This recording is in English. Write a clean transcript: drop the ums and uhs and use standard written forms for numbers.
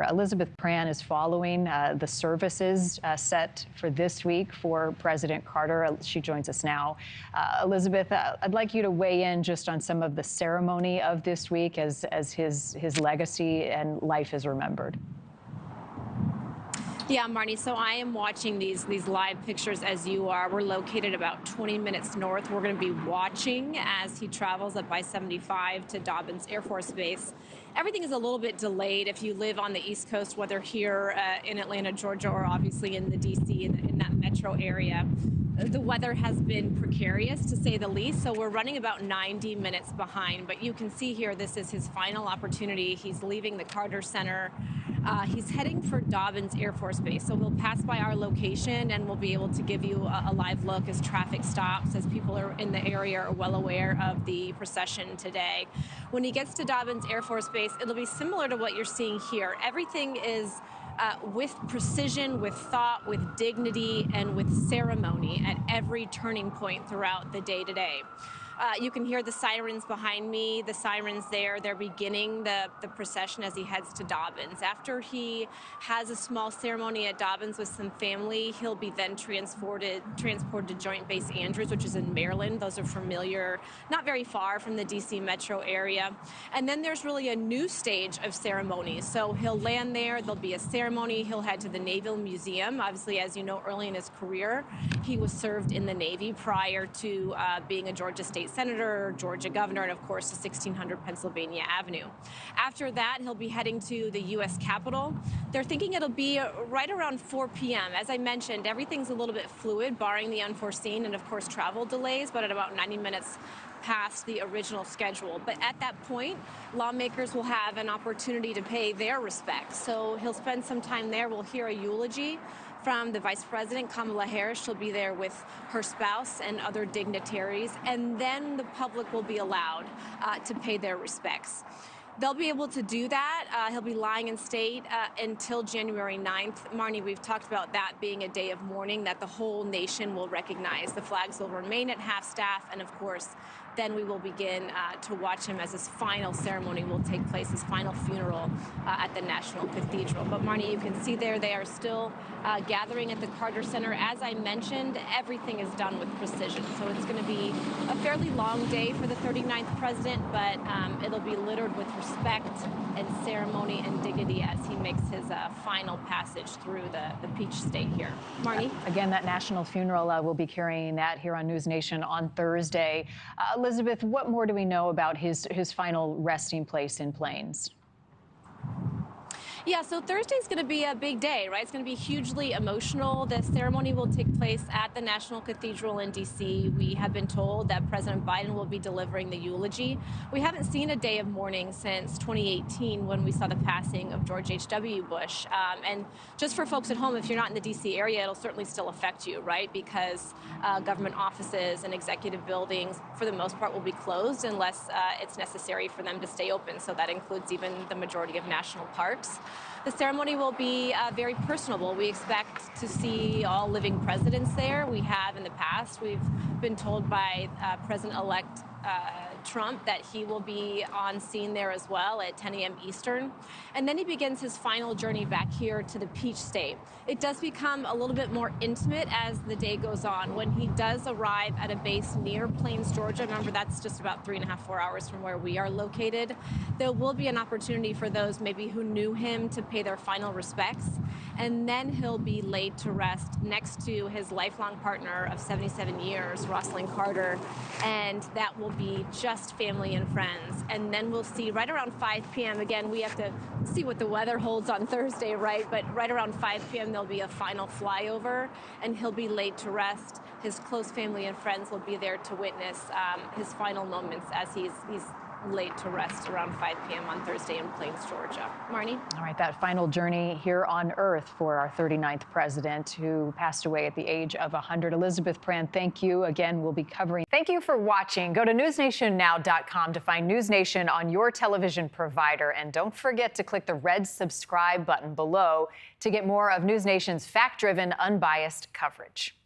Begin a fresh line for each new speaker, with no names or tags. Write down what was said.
Elizabeth Prann is following the services set for this week for President Carter. She joins us now. Elizabeth, I'd like you to weigh in just on some of the ceremony of this week as his legacy and life is remembered.
Yeah, Marni, so I am watching these live pictures as you are. We're located about 20 minutes north. We're going to be watching as he travels up I-75 to Dobbins Air Force Base. Everything is a little bit delayed if you live on the East Coast, whether here in Atlanta, Georgia, or obviously in the D.C., in that metro area. The weather has been precarious, to say the least, so we're running about 90 minutes behind. But you can see here, this is his final opportunity. He's leaving the Carter Center. He's heading for Dobbins Air Force Base, so we'll pass by our location and we'll be able to give you a live look as traffic stops, as people are in the area are well aware of the procession today. When he gets to Dobbins Air Force Base, it'll be similar to what you're seeing here. Everything is with precision, with thought, with dignity, and with ceremony at every turning point throughout the day today. You can hear the sirens behind me, the sirens there. They're beginning the procession as he heads to Dobbins. After he has a small ceremony at Dobbins with some family, he'll be then transported to Joint Base Andrews, which is in Maryland. Those are familiar, not very far from the D.C. metro area. And then there's really a new stage of ceremonies. So he'll land there, there'll be a ceremony, he'll head to the Naval Museum. Obviously, as you know, early in his career, he was served in the Navy prior to being a Georgia State Senator, Georgia governor, and of course the 1600 Pennsylvania Avenue. After that, he'll be heading to the U.S. Capitol. They're thinking it'll be right around 4 p.m. As I mentioned, everything's a little bit fluid, barring the unforeseen and of course travel delays, but at about 90 minutes past the original schedule. But at that point, lawmakers will have an opportunity to pay their respects. So he'll spend some time there. We'll hear a eulogy from the Vice President, Kamala Harris. She'll be there with her spouse and other dignitaries. And then the public will be allowed to pay their respects. They'll be able to do that. He'll be lying in state until January 9th. Marni, we've talked about that being a day of mourning that the whole nation will recognize. The flags will remain at half-staff, and of course, then we will begin to watch him as his final ceremony will take place, his final funeral at the National Cathedral. But Marni, you can see there, they are still gathering at the Carter Center. As I mentioned, everything is done with precision. So it's going to be a fairly long day for the 39th president, but it'll be littered with respect and ceremony and dignity as he makes his final passage through the Peach State here. Marni?
Again, that national funeral, we'll be carrying that here on NewsNation on Thursday. Elizabeth, what more do we know about his final resting place in Plains?
Yeah, so Thursday's going to be a big day, right? It's going to be hugely emotional. The ceremony will take place at the National Cathedral in D.C. We have been told that President Biden will be delivering the eulogy. We haven't seen a day of mourning since 2018 when we saw the passing of George H.W. Bush. And just for folks at home, if you're not in the D.C. area, it'll certainly still affect you, right? Because government offices and executive buildings, for the most part, will be closed unless it's necessary for them to stay open. So that includes even the majority of national parks. The ceremony will be very personable. We expect to see all living presidents there. We have in the past. We've been told by President-elect Trump that he will be on scene there as well at 10 a.m. Eastern. And then he begins his final journey back here to the Peach State. It does become a little bit more intimate as the day goes on. When he does arrive at a base near Plains, Georgia, remember that's just about 3.5, 4 hours from where we are located, there will be an opportunity for those maybe who knew him to pay their final respects. And then he'll be laid to rest next to his lifelong partner of 77 years, Rosalynn Carter, and that will be just family and friends. And then we'll see right around 5 p.m. Again, we have to see what the weather holds on Thursday, right? But right around 5 p.m. there'll be a final flyover, and he'll be laid to rest. His close family and friends will be there to witness his final moments as he's laid to rest around 5 p.m. on Thursday in Plains, Georgia. Marni?
All right, that final journey here on Earth for our 39th president who passed away at the age of 100. Elizabeth Prann, thank you. Again, we'll be covering. Thank you for watching. Go to newsnationnow.com to find NewsNation on your television provider. And don't forget to click the red subscribe button below to get more of NewsNation's fact-driven, unbiased coverage.